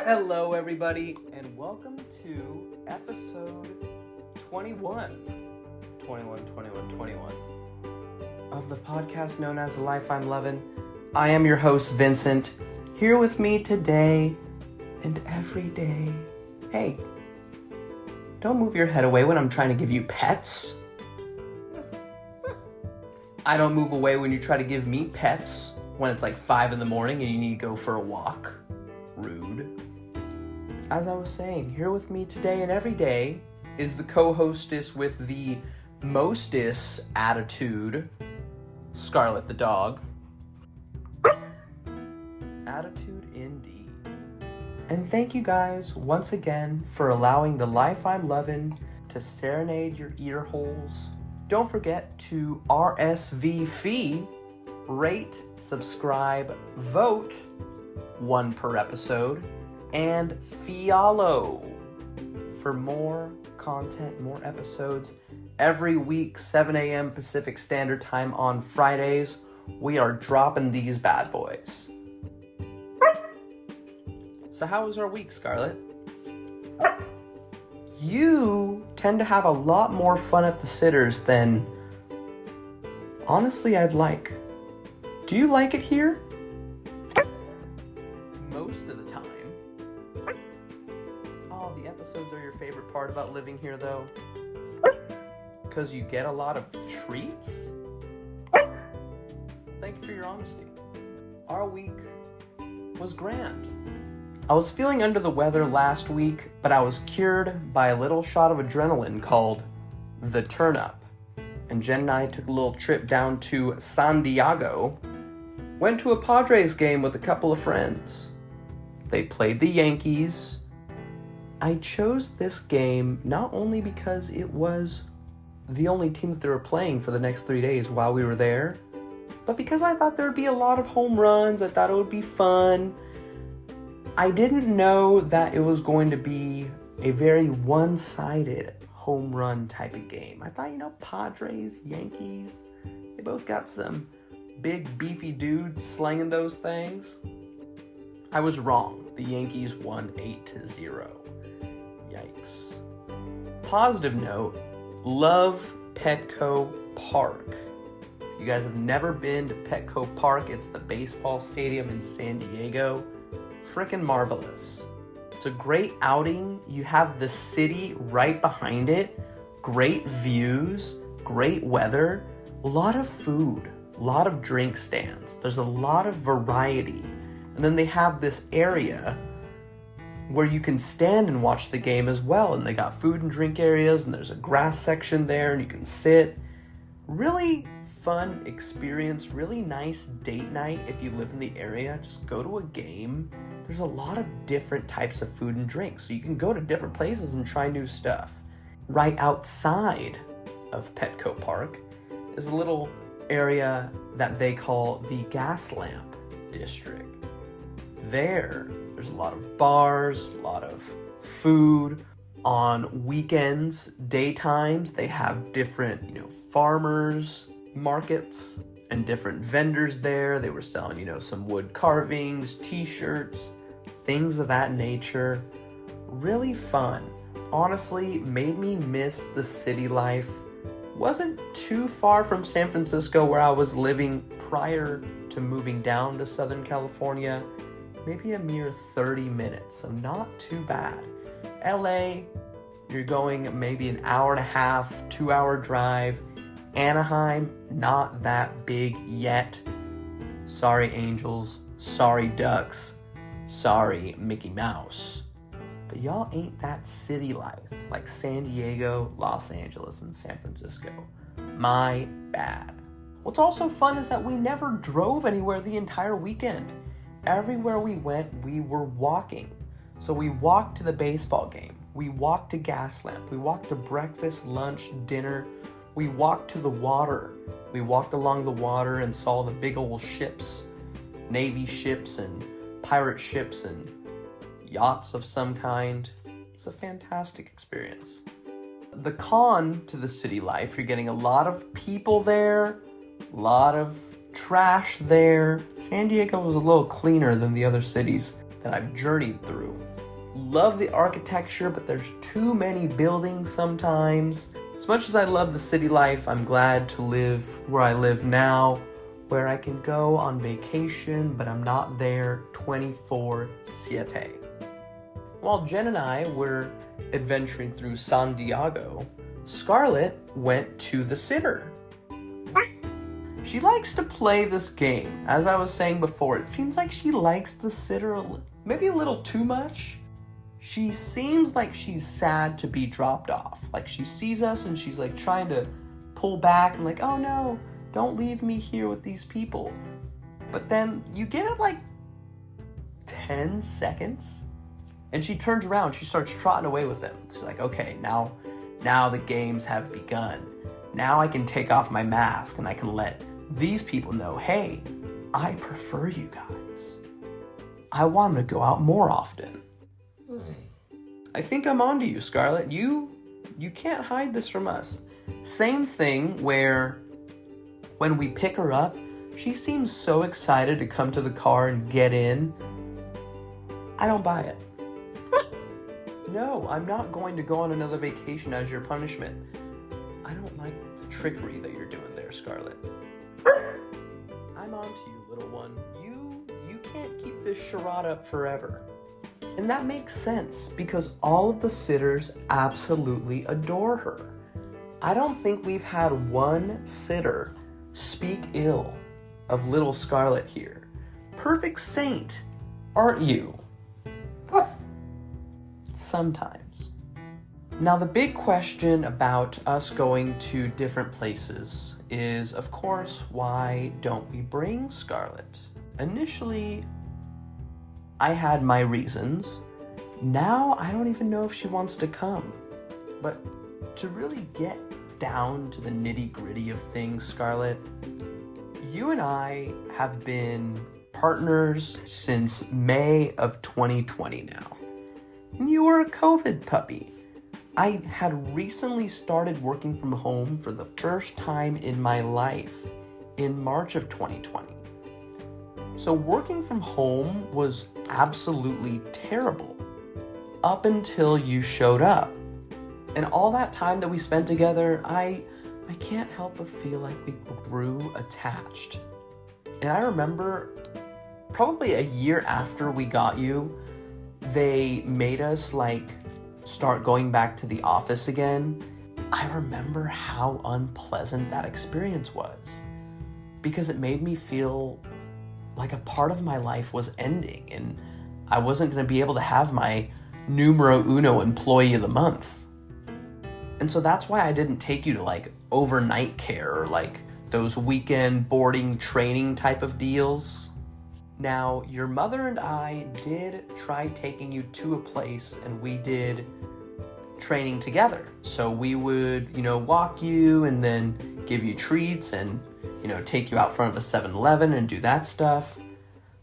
Hello, everybody, and welcome to episode 21 of the podcast known as The Life I'm Lovin'. I am your host, Vincent, here with me today and every day. Hey, don't move your head away when I'm trying to give you pets. I don't move away when you try to give me pets when it's like 5 in the morning and you need to go for a walk. Rude. As I was saying, here with me today and every day is the co-hostess with the mostest attitude, Scarlett the dog. Attitude indeed. And thank you guys once again for allowing The Life I'm Lovin' to serenade your ear holes. Don't forget to RSVP, rate, subscribe, vote, 1 per episode, and follow for more content, more episodes. Every week, 7 a.m. Pacific Standard Time on Fridays, we are dropping these bad boys. So how was our week, Scarlett? You tend to have a lot more fun at the sitters than, honestly, I'd like. Do you like it here? Most of the time. Oh, the episodes are your favorite part about living here, though? Because you get a lot of treats? Thank you for your honesty. Our week was grand. I was feeling under the weather last week, but I was cured by a little shot of adrenaline called the Turn Up. And Jen and I took a little trip down to San Diego, went to a Padres game with a couple of friends. They played the Yankees. I chose this game not only because it was the only team that they were playing for the next 3 days while we were there, but because I thought there would be a lot of home runs. I thought it would be fun. I didn't know that it was going to be a very one-sided home run type of game. I thought, Padres, Yankees, they both got some big beefy dudes slinging those things. I was wrong. The Yankees won 8-0. Yikes. Positive note, love Petco Park. If you guys have never been to Petco Park, it's the baseball stadium in San Diego. Frickin' marvelous. It's a great outing. You have the city right behind it. Great views, great weather, a lot of food, a lot of drink stands. There's a lot of variety. And then they have this area where you can stand and watch the game as well. And they got food and drink areas, and there's a grass section there, and you can sit. Really fun experience, really nice date night if you live in the area. Just go to a game. There's a lot of different types of food and drinks, so you can go to different places and try new stuff. Right outside of Petco Park is a little area that they call the Gas Lamp District. There's a lot of bars, a lot of food. On weekends, daytimes, they have different, farmers markets and different vendors there. They were selling, some wood carvings, t-shirts, things of that nature. Really fun. Honestly, made me miss the city life. Wasn't too far from San Francisco where I was living prior to moving down to Southern California. Maybe a mere 30 minutes, so not too bad. LA, you're going maybe an hour and a half, 2-hour drive. Anaheim, not that big yet. Sorry, Angels. Sorry, Ducks. Sorry, Mickey Mouse. But y'all ain't that city life like San Diego, Los Angeles, and San Francisco. My bad. What's also fun is that we never drove anywhere the entire weekend. Everywhere we went, we were walking. So we walked to the baseball game. We walked to Gas Lamp. We walked to breakfast, lunch, dinner. We walked to the water. We walked along the water and saw the big old ships, Navy ships and pirate ships and yachts of some kind. It's a fantastic experience. The con to the city life, you're getting a lot of people there, a lot of trash there. San Diego was a little cleaner than the other cities that I've journeyed through. love the architecture, but there's too many buildings sometimes. As much as I love the city life, I'm glad to live where I live now, where I can go on vacation, but I'm not there 24/7. While Jen and I were adventuring through San Diego, Scarlett went to the sitter. She likes to play this game. As I was saying before, it seems like she likes the sitter maybe a little too much. She seems like she's sad to be dropped off. Like she sees us and she's like trying to pull back and like, oh no, don't leave me here with these people. But then you give it like 10 seconds and she turns around, she starts trotting away with them. She's like, okay, now the games have begun. Now I can take off my mask and I can let these people know, hey, I prefer you guys. I want them to go out more often. I think I'm onto you, Scarlett. You can't hide this from us. Same thing where when we pick her up, she seems so excited to come to the car and get in. I don't buy it. No, I'm not going to go on another vacation as your punishment. I don't like the trickery that you're doing there, Scarlett. I'm onto you, little one. You can't keep this charade up forever. And that makes sense because all of the sitters absolutely adore her. I don't think we've had one sitter speak ill of little Scarlett here. Perfect saint, aren't you? Sometimes. Now the big question about us going to different places is, of course, why don't we bring Scarlett? Initially, I had my reasons. Now I don't even know if she wants to come. But to really get down to the nitty-gritty of things, Scarlett, you and I have been partners since May of 2020 now. And you were a COVID puppy. I had recently started working from home for the first time in my life in March of 2020. So working from home was absolutely terrible up until you showed up. And all that time that we spent together, I can't help but feel like we grew attached. And I remember probably a year after we got you, they made us start going back to the office again. I remember how unpleasant that experience was because it made me feel like a part of my life was ending and I wasn't going to be able to have my numero uno employee of the month. And so that's why I didn't take you to overnight care or those weekend boarding training type of deals. Now, your mother and I did try taking you to a place and we did training together. So we would, walk you and then give you treats and, take you out front of a 7-Eleven and do that stuff.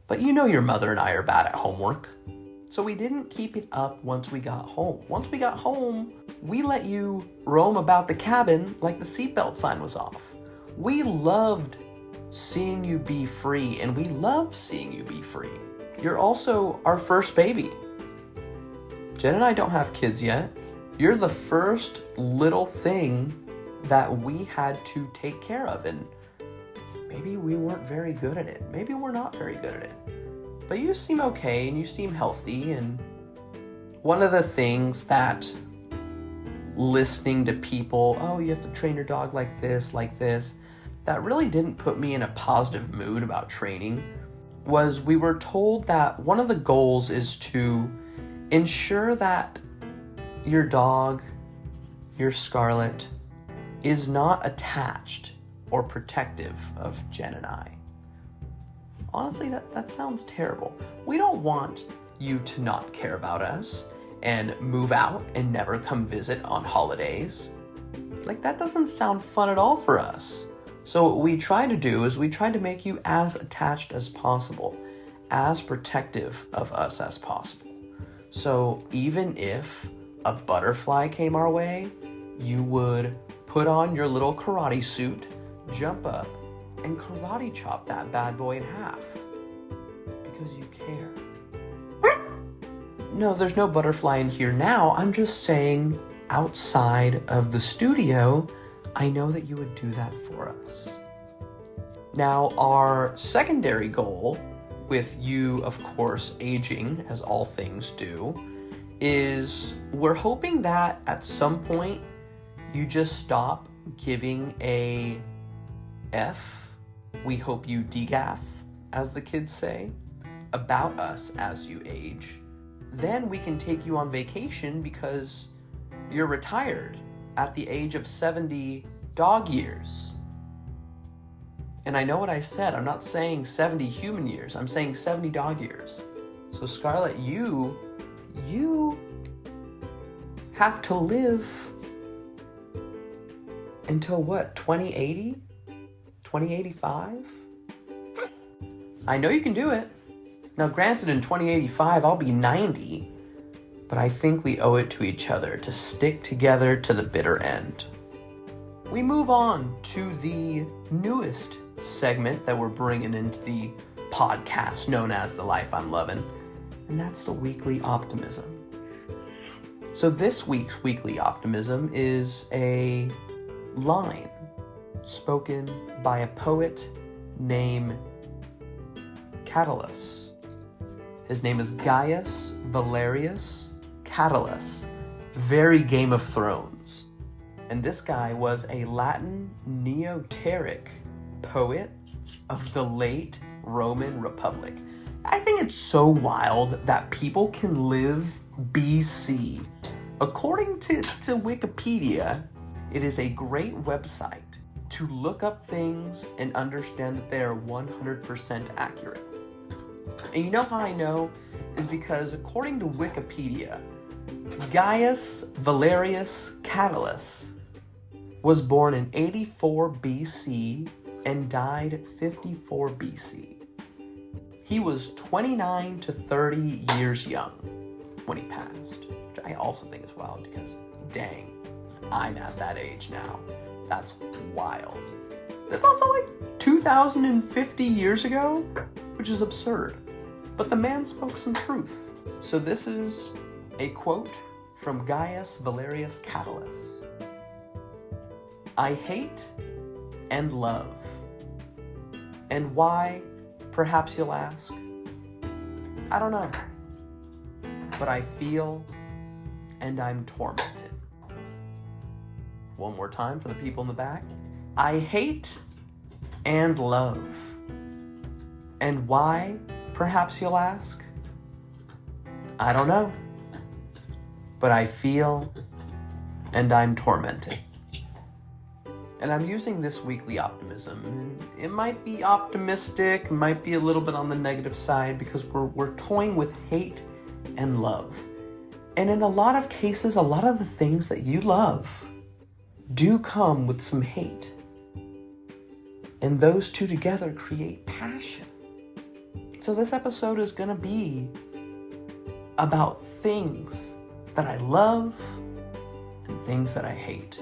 But your mother and I are bad at homework. So we didn't keep it up once we got home. Once we got home, we let you roam about the cabin like the seatbelt sign was off. We loved seeing you be free, and we love seeing you be free. You're also our first baby. Jen and I don't have kids yet. You're the first little thing that we had to take care of, and maybe we weren't very good at it. Maybe we're not very good at it. But you seem okay, and you seem healthy, and one of the things that listening to people, oh, you have to train your dog like this, that really didn't put me in a positive mood about training was we were told that one of the goals is to ensure that your dog, your Scarlett, is not attached or protective of Jen and I. Honestly, that sounds terrible. We don't want you to not care about us and move out and never come visit on holidays. That doesn't sound fun at all for us. So what we try to do is we try to make you as attached as possible, as protective of us as possible. So even if a butterfly came our way, you would put on your little karate suit, jump up, and karate chop that bad boy in half. Because you care. no, there's no butterfly in here now. I'm just saying outside of the studio, I know that you would do that for us. Now, our secondary goal, with you, of course, aging, as all things do, is we're hoping that at some point you just stop giving a F. We hope you degaff, as the kids say, about us as you age. Then we can take you on vacation because you're retired at the age of 70 dog years. And I know what I said. I'm not saying 70 human years. I'm saying 70 dog years. So Scarlett, you have to live until what, 2080? 2085? I know you can do it. Now granted, in 2085, I'll be 90, but I think we owe it to each other to stick together to the bitter end. We move on to the newest segment that we're bringing into the podcast known as The Life I'm Lovin', and that's the weekly optimism. So this week's weekly optimism is a line spoken by a poet named Catullus. His name is Gaius Valerius Catullus, very Game of Thrones. And this guy was a Latin neoteric poet of the late Roman Republic. I think it's so wild that people can live BC. According to Wikipedia, it is a great website to look up things and understand that they are 100% accurate. And you know how I know? Is because according to Wikipedia, Gaius Valerius Catullus was born in 84 BC and died 54 BC. He was 29 to 30 years young when he passed, which I also think is wild because, dang, I'm at that age now. That's wild. That's also like 2,050 years ago, which is absurd. But the man spoke some truth. So this is a quote from Gaius Valerius Catullus. I hate and love. And why, perhaps you'll ask? I don't know. But I feel and I'm tormented. One more time for the people in the back. I hate and love. And why, perhaps you'll ask? I don't know. But I feel and I'm tormented. And I'm using this weekly optimism. It might be optimistic, might be a little bit on the negative side because we're toying with hate and love. And in a lot of cases, a lot of the things that you love do come with some hate. And those two together create passion. So this episode is gonna be about things that I love and things that I hate.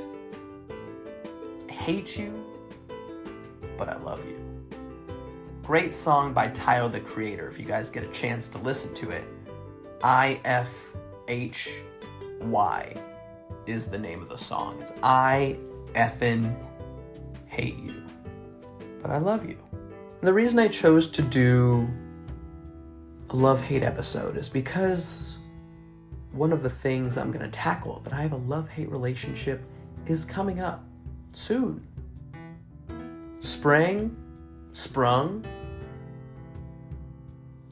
I hate you, but I love you. Great song by Tyler, the Creator, if you guys get a chance to listen to it. IFHY is the name of the song. It's I effin' hate you, but I love you. And the reason I chose to do a love-hate episode is because one of the things I'm going to tackle, that I have a love-hate relationship, is coming up soon. Sprung.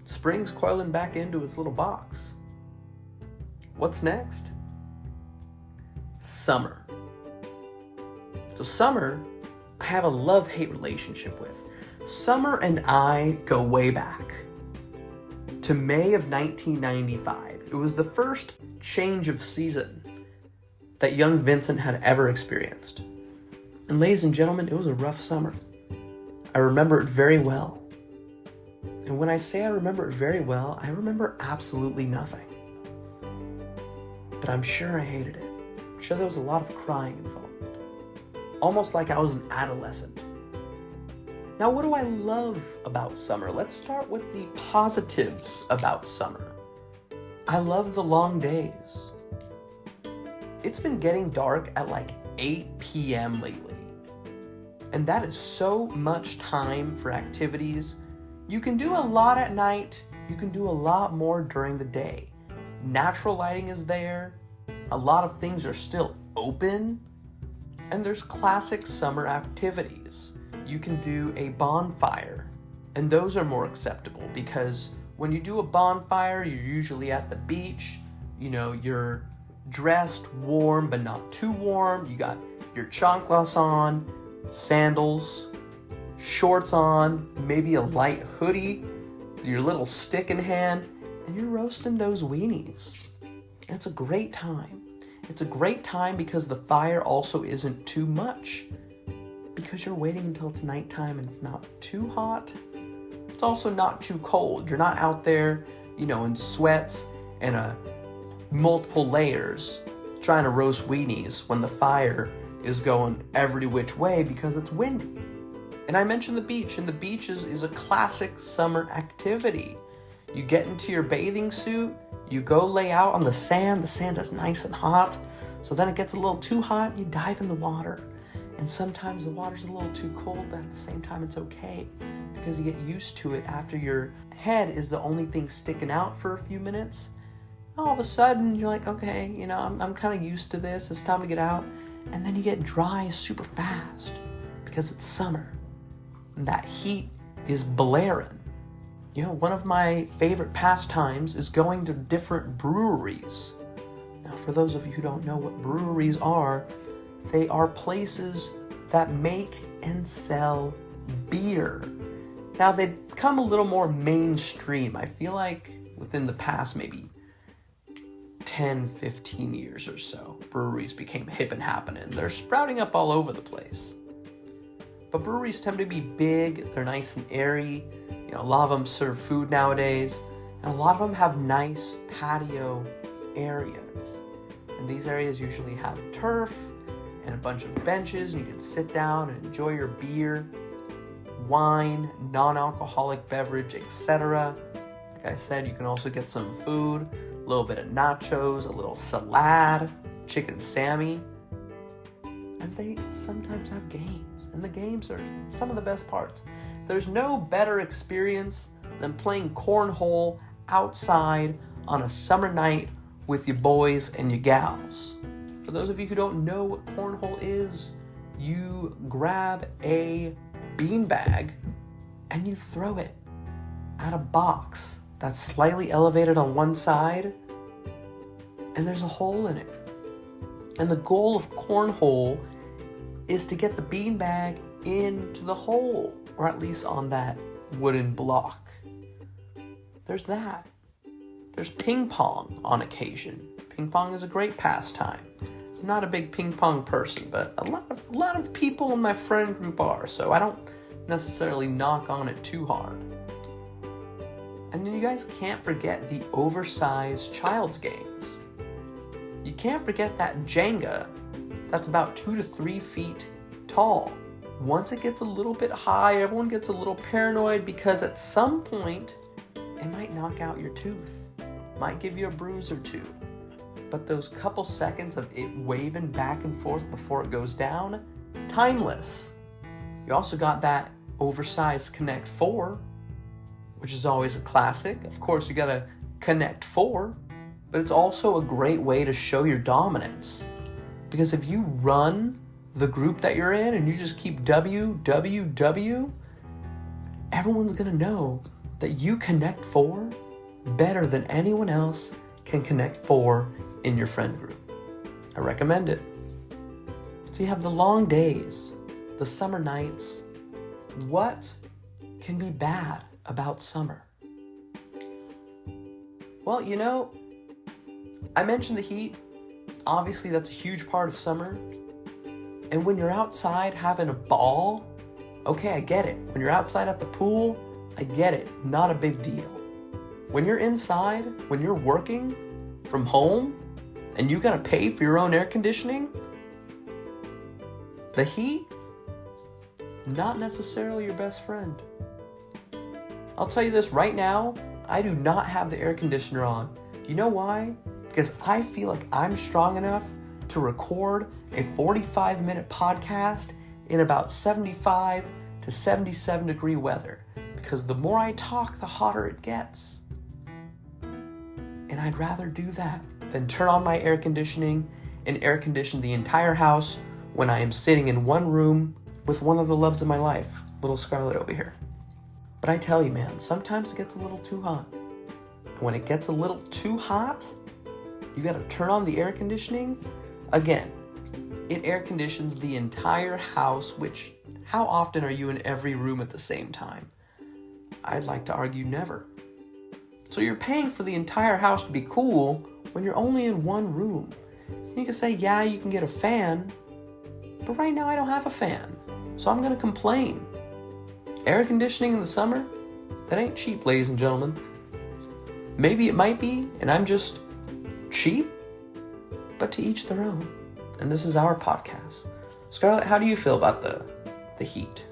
Spring's coiling back into its little box. What's next? Summer. So summer, I have a love-hate relationship with. Summer and I go way back to May of 1995. It was the first change of season that young Vincent had ever experienced. And ladies and gentlemen, it was a rough summer. I remember it very well. And when I say I remember it very well, I remember absolutely nothing. But I'm sure I hated it. I'm sure there was a lot of crying involved. Almost like I was an adolescent. Now, what do I love about summer? Let's start with the positives about summer. I love the long days. It's been getting dark at like 8 p.m. lately. And that is so much time for activities. You can do a lot at night. You can do a lot more during the day. Natural lighting is there. A lot of things are still open. And there's classic summer activities. You can do a bonfire. And those are more acceptable because when you do a bonfire, you're usually at the beach. You know, you're dressed warm, but not too warm. You got your chanclas on, sandals, shorts on, maybe a light hoodie, your little stick in hand, and you're roasting those weenies. And it's a great time. It's a great time because the fire also isn't too much. Because you're waiting until it's nighttime and it's not too hot. It's also not too cold. You're not out there, in sweats and multiple layers trying to roast weenies when the fire is going every which way because it's windy. And I mentioned the beach, and the beach is a classic summer activity. You get into your bathing suit, you go lay out on the sand is nice and hot, so then it gets a little too hot, you dive in the water. And sometimes the water's a little too cold, but at the same time it's okay because you get used to it after your head is the only thing sticking out for a few minutes. All of a sudden you're like, okay, I'm kind of used to this, it's time to get out. And then you get dry super fast because it's summer and that heat is blaring. One of my favorite pastimes is going to different breweries. Now, for those of you who don't know what breweries are, they are places that make and sell beer. Now, they've become a little more mainstream. I feel like within the past maybe 10, 15 years or so, breweries became hip and happening. They're sprouting up all over the place. But breweries tend to be big, they're nice and airy. A lot of them serve food nowadays, and a lot of them have nice patio areas. And these areas usually have turf and a bunch of benches, and you can sit down and enjoy your beer, wine, non-alcoholic beverage, etc. Like I said, you can also get some food, a little bit of nachos, a little salad, chicken sammy. And they sometimes have games, and the games are some of the best parts. There's no better experience than playing cornhole outside on a summer night with your boys and your gals. For those of you who don't know what cornhole is, you grab a beanbag and you throw it at a box that's slightly elevated on one side, and there's a hole in it. And the goal of cornhole is to get the beanbag into the hole, or at least on that wooden block. There's that. There's ping pong on occasion. Ping pong is a great pastime. I'm not a big ping pong person, but a lot of people in my friend group are, so I don't necessarily knock on it too hard. And then you guys can't forget the oversized child's games. You can't forget that Jenga that's about 2 to 3 feet tall. Once it gets a little bit high, everyone gets a little paranoid because at some point, it might knock out your tooth. Might give you a bruise or two. But those couple seconds of it waving back and forth before it goes down, timeless. You also got that oversized Connect 4, which is always a classic. Of course, you got a Connect 4, but it's also a great way to show your dominance. Because if you run the group that you're in and you just keep W, everyone's gonna know that you Connect 4 better than anyone else can Connect 4 in your friend group. I recommend it. So you have the long days, the summer nights. What can be bad about summer? Well, I mentioned the heat. Obviously, that's a huge part of summer. And when you're outside having a ball, okay, I get it. When you're outside at the pool, I get it. Not a big deal. When you're inside, when you're working from home, and you gotta pay for your own air conditioning, the heat, not necessarily your best friend. I'll tell you this right now, I do not have the air conditioner on You know why? Because I feel like I'm strong enough to record a 45-minute podcast in about 75 to 77 degree weather. Because the more I talk, the hotter it gets. And I'd rather do that than turn on my air conditioning and air condition the entire house when I am sitting in one room with one of the loves of my life, little Scarlett over here. But I tell you, man, sometimes it gets a little too hot. And when it gets a little too hot, you gotta turn on the air conditioning. Again, it air conditions the entire house, which, how often are you in every room at the same time? I'd like to argue never. So you're paying for the entire house to be cool when you're only in one room. And you can say, yeah, you can get a fan, but right now I don't have a fan, so I'm gonna complain. Air conditioning in the summer, that ain't cheap, ladies and gentlemen. Maybe it might be, and I'm just cheap, but to each their own. And this is our podcast. Scarlett, how do you feel about the heat?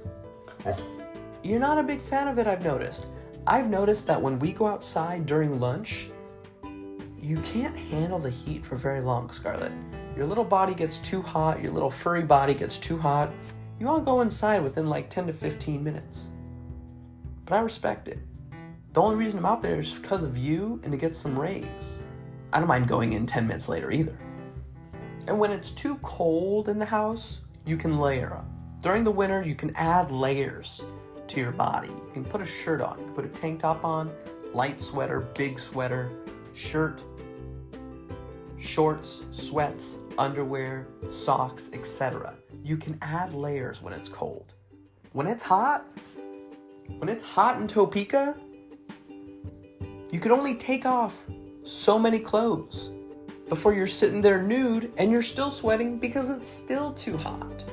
You're not a big fan of it, I've noticed. I've noticed that when we go outside during lunch, you can't handle the heat for very long, Scarlett. Your little body gets too hot, your little furry body gets too hot. You all go inside within like 10 to 15 minutes. But I respect it. The only reason I'm out there is because of you and to get some rays. I don't mind going in 10 minutes later either. And when it's too cold in the house, you can layer up. During the winter, you can add layers to your body. You can put a shirt on, you can put a tank top on, light sweater, big sweater, shirt, shorts, sweats, underwear, socks, etc. You can add layers when it's cold. When it's hot in Topeka, you can only take off so many clothes before you're sitting there nude and you're still sweating because it's still too hot.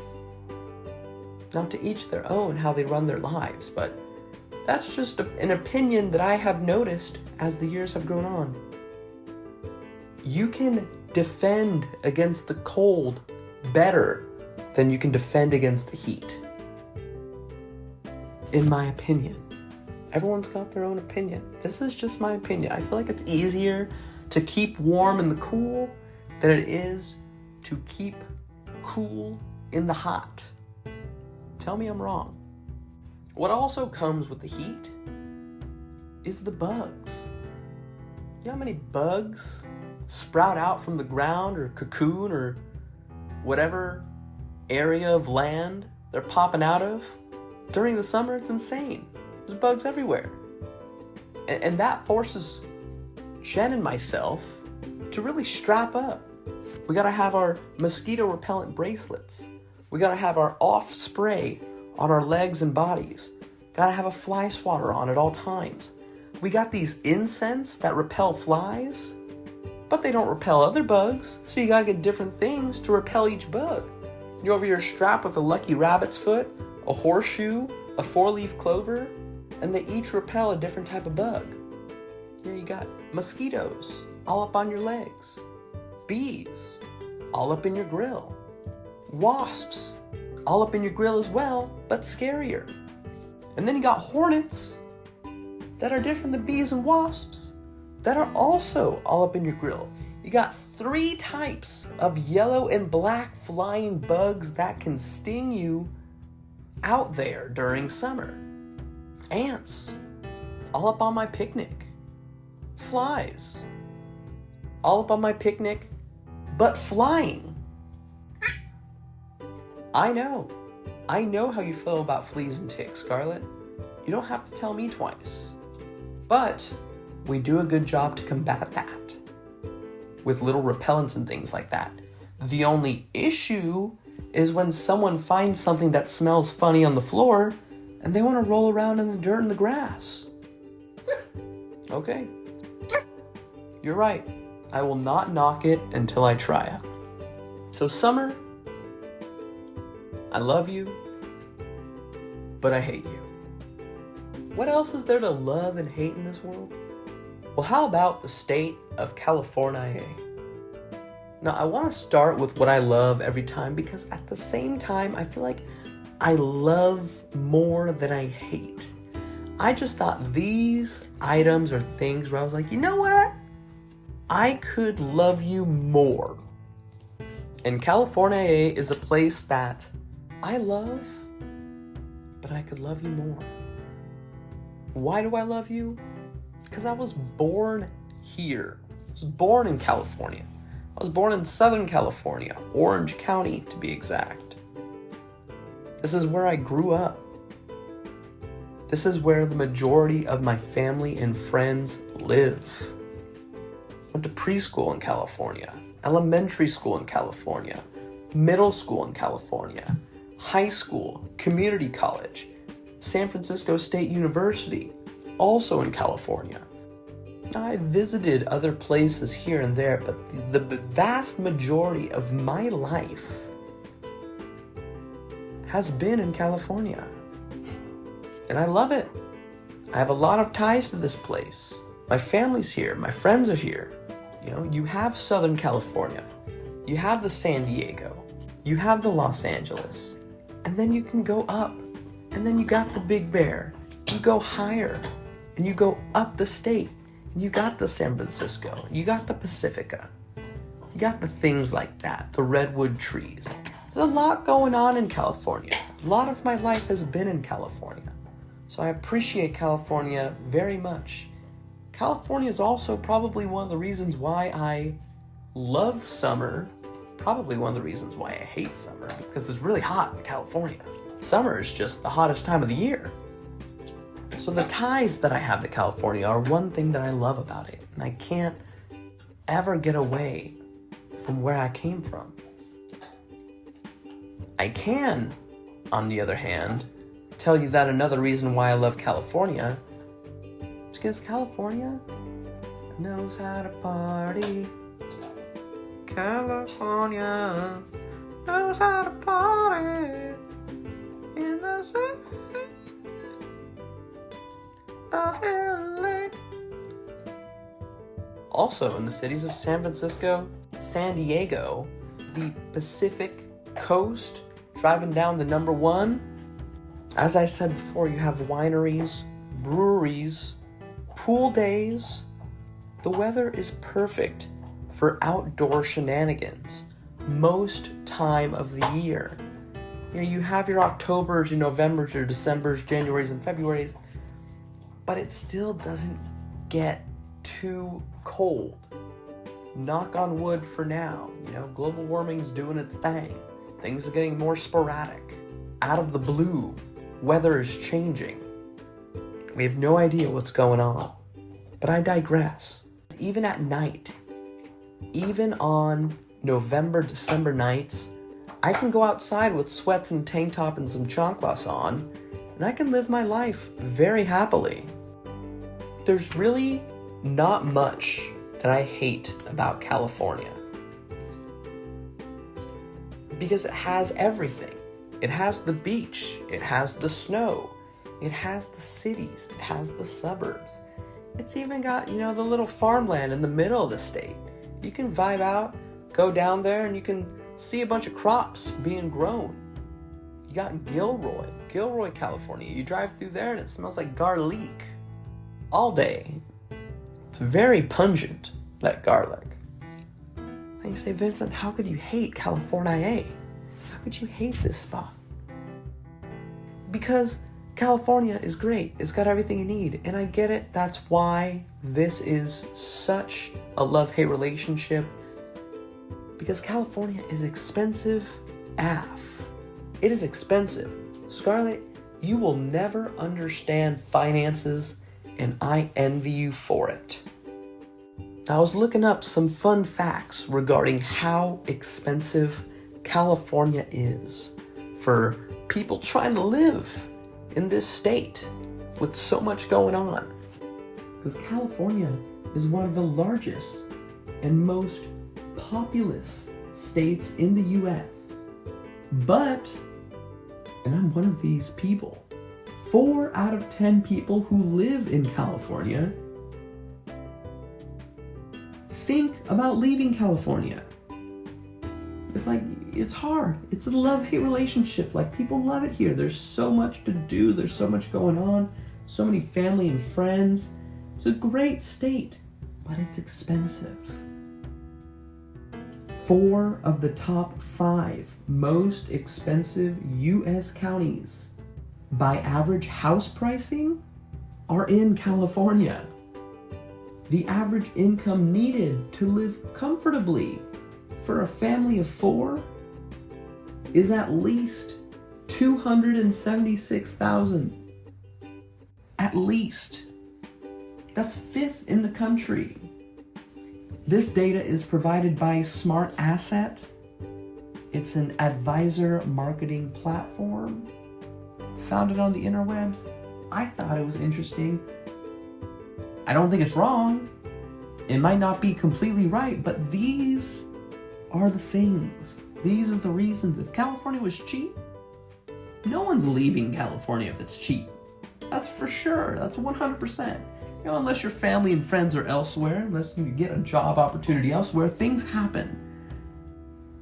Now, to each their own how they run their lives, but that's just an opinion that I have noticed as the years have grown on. You can defend against the cold better than you can defend against the heat. In my opinion. Everyone's got their own opinion. This is just my opinion. I feel like it's easier to keep warm in the cool than it is to keep cool in the hot. Tell me I'm wrong. What also comes with the heat is the bugs. You know how many bugs sprout out from the ground or cocoon or whatever area of land they're popping out of? During the summer, it's insane. There's bugs everywhere. And that forces Jen and myself to really strap up. We gotta have our mosquito repellent bracelets. We gotta have our off spray on our legs and bodies. Gotta have a fly swatter on at all times. We got these incense that repel flies, but they don't repel other bugs, so you gotta get different things to repel each bug. You're over here strapped with a lucky rabbit's foot, a horseshoe, a 4-leaf clover, and they each repel a different type of bug. Here you got mosquitoes all up on your legs, bees all up in your grill, wasps all up in your grill as well, but scarier. And then you got hornets that are different than bees and wasps that are also all up in your grill. You got 3 types of yellow and black flying bugs that can sting you out there during summer. Ants, all up on my picnic. Flies, all up on my picnic, but flying. I know how you feel about fleas and ticks, Scarlett. You don't have to tell me twice. But we do a good job to combat that with little repellents and things like that. The only issue is when someone finds something that smells funny on the floor and they want to roll around in the dirt and the grass. Okay. You're right. I will not knock it until I try it. So summer, I love you, but I hate you. What else is there to love and hate in this world? Well, how about the state of California? Now, I want to start with what I love every time because at the same time, I feel like I love more than I hate. I just thought these items are things where I was like, you know what? I could love you more. And California is a place that I love, but I could love you more. Why do I love you? Because I was born here. I was born in California. I was born in Southern California, Orange County to be exact. This is where I grew up. This is where the majority of my family and friends live. Went to preschool in California, elementary school in California, middle school in California, high school, community college, San Francisco State University, also in California. Now, I visited other places here and there, but the vast majority of my life has been in California. And I love it. I have a lot of ties to this place. My family's here, my friends are here. You know, you have Southern California, you have the San Diego, you have the Los Angeles, and then you can go up, and then you got the Big Bear. You go higher, and you go up the state, and you got the San Francisco, you got the Pacifica, you got the things like that, the redwood trees. There's a lot going on in California. A lot of my life has been in California, so I appreciate California very much. California is also probably one of the reasons why I love summer, probably one of the reasons why I hate summer, because it's really hot in California. Summer is just the hottest time of the year. So the ties that I have to California are one thing that I love about it, and I can't ever get away from where I came from. I can, on the other hand, tell you that another reason why I love California is because California knows how to party. California knows how to party in the city of LA. Also in the cities of San Francisco, San Diego, the Pacific Coast, driving down the number 1. As I said before, you have wineries, breweries, pool days. The weather is perfect for outdoor shenanigans most time of the year. You know, you have your Octobers, your Novembers, your Decembers, Januarys, and Februarys, but it still doesn't get too cold. Knock on wood for now. You know, global warming's doing its thing. Things are getting more sporadic. Out of the blue, weather is changing. We have no idea what's going on. But I digress. Even at night, even on November, December nights, I can go outside with sweats and tank top and some chanclas on, and I can live my life very happily. There's really not much that I hate about California, because it has everything. It has the beach, it has the snow, it has the cities, it has the suburbs. It's even got, you know, the little farmland in the middle of the state. You can vibe out, go down there, and you can see a bunch of crops being grown. You got Gilroy, California. You drive through there and it smells like garlic all day. It's very pungent, that garlic. And you say, Vincent, how could you hate California? How could you hate this spot? Because California is great. It's got everything you need. And I get it. That's why this is such a love-hate relationship. Because California is expensive AF. It is expensive. Scarlett, you will never understand finances, and I envy you for it. I was looking up some fun facts regarding how expensive California is for people trying to live in this state with so much going on. Because California is one of the largest and most populous states in the US. But, and I'm one of these people, 4 out of 10 people who live in California think about leaving California. It's like, it's hard. It's a love-hate relationship. Like, people love it here. There's so much to do. There's so much going on. So many family and friends. It's a great state, but it's expensive. 4 of the top 5 most expensive U.S. counties by average house pricing are in California. The average income needed to live comfortably for a family of 4 is at least $276,000. At least. That's 5th in the country. This data is provided by Smart Asset. It's an advisor marketing platform founded on the interwebs. I thought it was interesting. I don't think it's wrong. It might not be completely right, but these are the things. These are the reasons. If California was cheap, no one's leaving California if it's cheap. That's for sure. That's 100%. You know, unless your family and friends are elsewhere, unless you get a job opportunity elsewhere, things happen.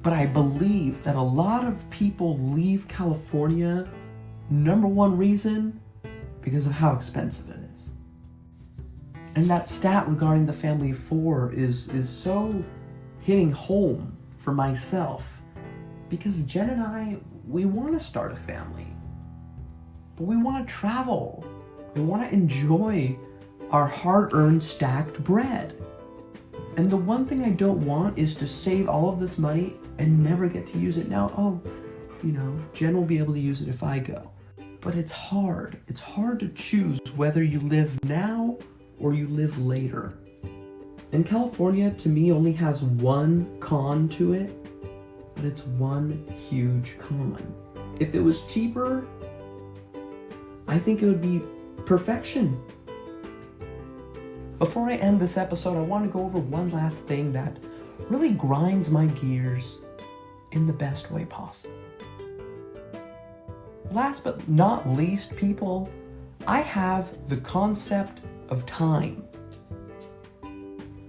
But I believe that a lot of people leave California, number one reason, because of how expensive it is. And that stat regarding the family of 4 is so hitting home for myself, because Jen and I, we want to start a family, but we want to travel. We want to enjoy our hard-earned stacked bread. And the one thing I don't want is to save all of this money and never get to use it now. Oh, you know, Jen will be able to use it if I go. But it's hard. It's hard to choose whether you live now or you live later. And California, to me, only has one con to it, but it's one huge con. If it was cheaper, I think it would be perfection. Before I end this episode, I want to go over one last thing that really grinds my gears in the best way possible. Last but not least, people, I have the concept of time.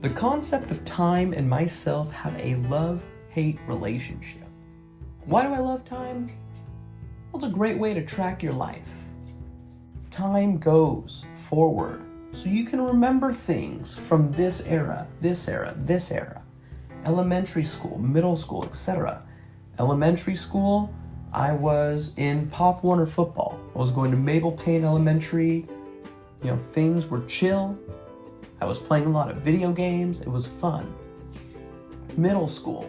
The concept of time and myself have a love-hate relationship. Why do I love time? Well, it's a great way to track your life. Time goes forward, so you can remember things from this era, this era, this era. Elementary school, middle school, etc. Elementary school, I was in Pop Warner football. I was going to Maple Payne Elementary. You know, things were chill. I was playing a lot of video games. It was fun. Middle school,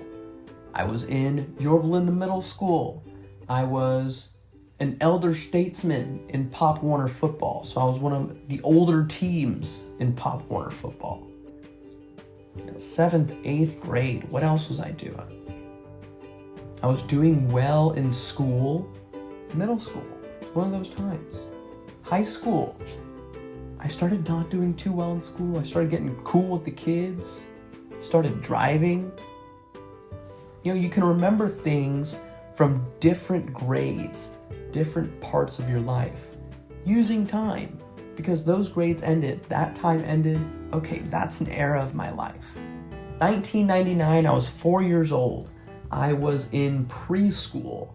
I was in Yorba Linda Middle School. I was an elder statesman in Pop Warner football. So I was one of the older teams in Pop Warner football. 7th, 8th grade, what else was I doing? I was doing well in school. Middle school, one of those times. High school, I started not doing too well in school. I started getting cool with the kids. Started driving. You know, you can remember things from different grades, different parts of your life, using time, because those grades ended, that time ended. Okay, that's an era of my life. 1999, I was 4 years old. I was in preschool.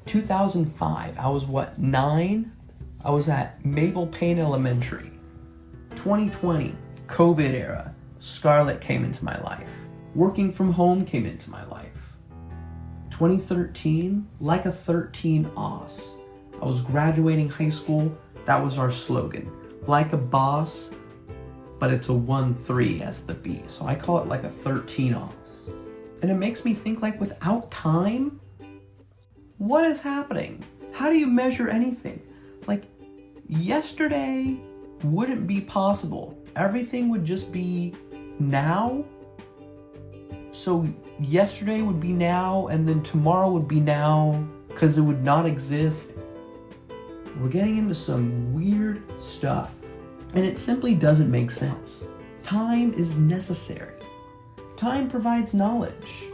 2005, I was 9? I was at Maple Payne Elementary. 2020, COVID era, Scarlett came into my life. Working from home came into my life. 2013, like a 13 Oz. I was graduating high school. That was our slogan. Like a boss, but it's a 1-3 as the B. So I call it like a 13 Oz. And it makes me think, like, without time, what is happening? How do you measure anything? Like, yesterday wouldn't be possible. Everything would just be now. So yesterday would be now, and then tomorrow would be now, because it would not exist. We're getting into some weird stuff, and it simply doesn't make sense. Time is necessary. Time provides knowledge.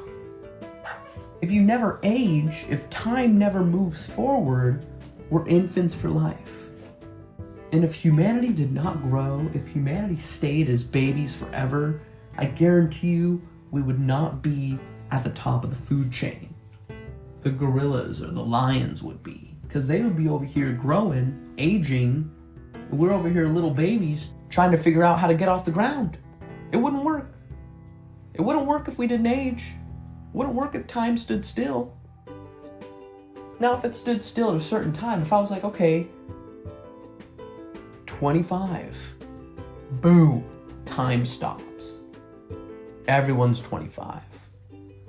If you never age, if time never moves forward, we're infants for life. And if humanity did not grow, if humanity stayed as babies forever, I guarantee you we would not be at the top of the food chain. The gorillas or the lions would be, because they would be over here growing, aging, and we're over here little babies trying to figure out how to get off the ground. It wouldn't work. It wouldn't work if we didn't age. Wouldn't work if time stood still. Now, if it stood still at a certain time, if I was like, okay, 25, boom, time stops. Everyone's 25.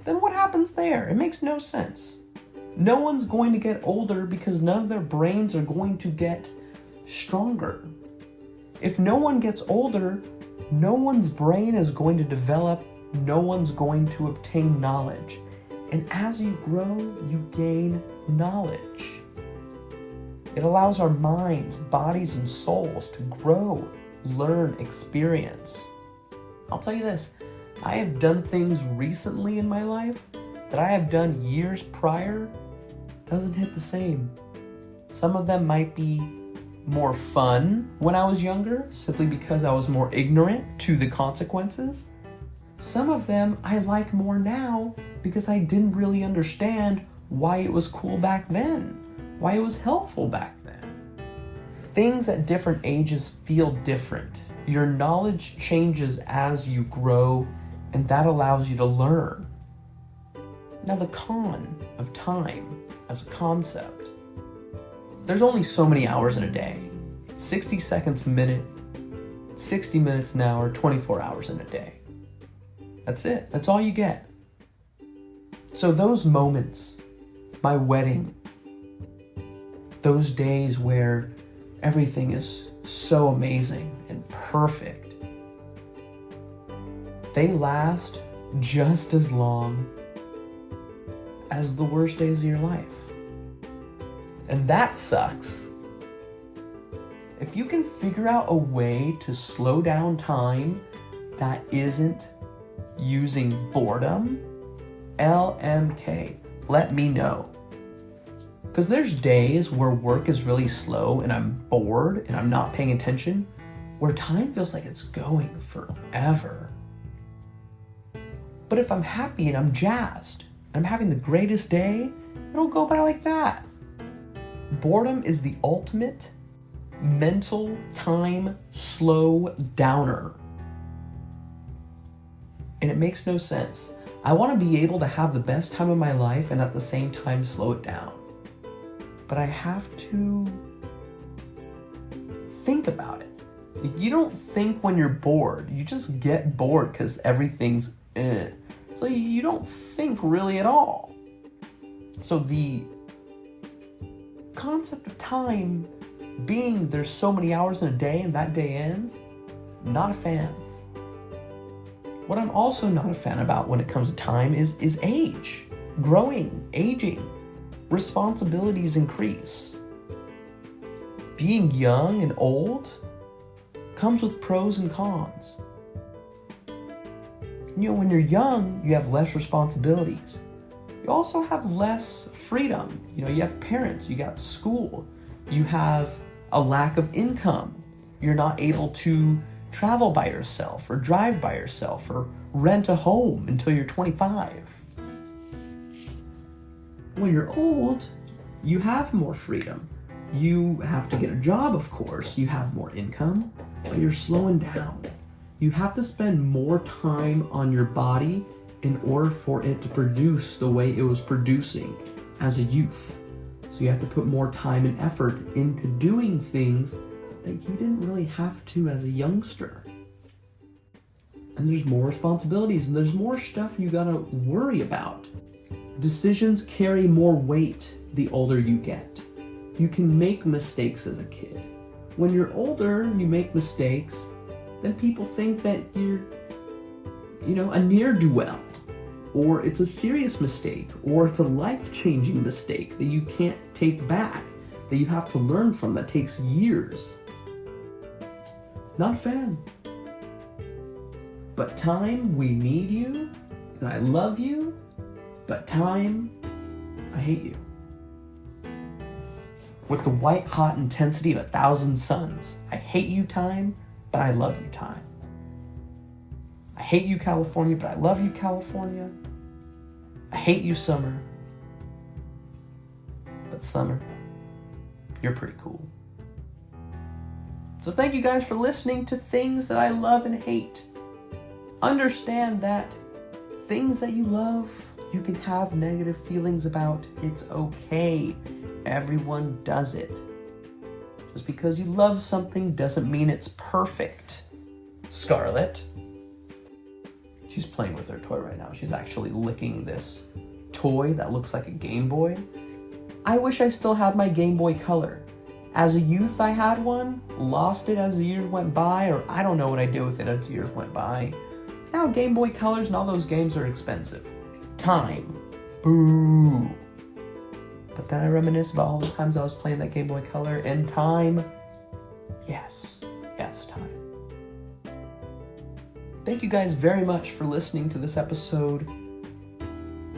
Then what happens there? It makes no sense. No one's going to get older because none of their brains are going to get stronger. If no one gets older, no one's brain is going to develop, no one's going to obtain knowledge. And as you grow, you gain knowledge. It allows our minds, bodies, and souls to grow, learn, experience. I'll tell you this, I have done things recently in my life that I have done years prior. Doesn't hit the same. Some of them might be more fun when I was younger, simply because I was more ignorant to the consequences. Some of them I like more now because I didn't really understand why it was cool back then, why it was helpful back then. Things at different ages feel different. Your knowledge changes as you grow, and that allows you to learn. Now, the con of time as a concept. There's only so many hours in a day. 60 seconds a minute, 60 minutes an hour, 24 hours in a day. That's it. That's all you get. So those moments, my wedding, those days where everything is so amazing and perfect, they last just as long as the worst days of your life. And that sucks. If you can figure out a way to slow down time that isn't using boredom, LMK, let me know. Because there's days where work is really slow and I'm bored and I'm not paying attention, where time feels like it's going forever. But if I'm happy and I'm jazzed, and I'm having the greatest day, it'll go by like that. Boredom is the ultimate mental time slow downer. And it makes no sense. I want to be able to have the best time of my life and at the same time slow it down. But I have to think about it. You don't think when you're bored. You just get bored because everything's So you don't think really at all. So the concept of time being there's so many hours in a day and that day ends, not a fan. What I'm also not a fan about when it comes to time is age. Growing, aging, responsibilities increase. Being young and old comes with pros and cons. You know, when you're young, you have less responsibilities. You also have less freedom. You know, you have parents, you got school, you have a lack of income. You're not able to travel by yourself or drive by yourself or rent a home until you're 25. When you're old, you have more freedom. You have to get a job, of course. You have more income, but you're slowing down. You have to spend more time on your body in order for it to produce the way it was producing as a youth. So you have to put more time and effort into doing things that you didn't really have to as a youngster. And there's more responsibilities and there's more stuff you gotta worry about. Decisions carry more weight the older you get. You can make mistakes as a kid. When you're older and you make mistakes, then people think that you're, a ne'er-do-well, or it's a serious mistake, or it's a life-changing mistake that you can't take back, that you have to learn from, that takes years. Not a fan. But time, we need you, and I love you, but time, I hate you. With the white-hot intensity of 1,000 suns, I hate you, time, but I love you, time. I hate you, California, but I love you, California. I hate you, summer. But summer, you're pretty cool. So thank you guys for listening to things that I love and hate. Understand that things that you love you can have negative feelings about. It's okay. Everyone does it. Just because you love something doesn't mean it's perfect. Scarlett. She's playing with her toy right now. She's actually licking this toy that looks like a Game Boy. I wish I still had my Game Boy Color. As a youth, I had one, lost it as the years went by, or I don't know what I did with it as the years went by. Now Game Boy Colors and all those games are expensive. Time. Boo. But then I reminisce about all the times I was playing that Game Boy Color, and time. Yes, time. Thank you guys very much for listening to this episode.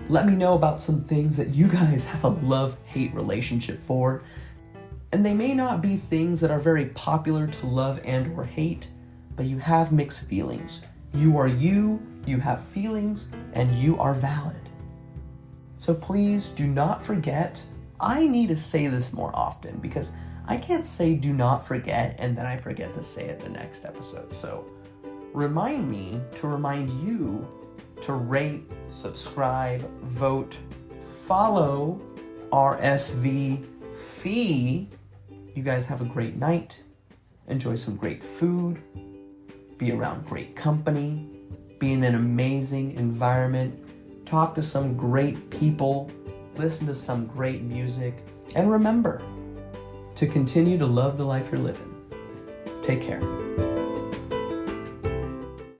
Let me know about some things that you guys have a love-hate relationship for. And they may not be things that are very popular to love and or hate, but you have mixed feelings. You are you have feelings, and you are valid. So please do not forget. I need to say this more often because I can't say do not forget and then I forget to say it the next episode. So remind me to remind you to rate, subscribe, vote, follow, RSVP. You guys have a great night. Enjoy some great food. Be around great company. Be in an amazing environment. Talk to some great people. Listen to some great music. And remember to continue to love the life you're living. Take care.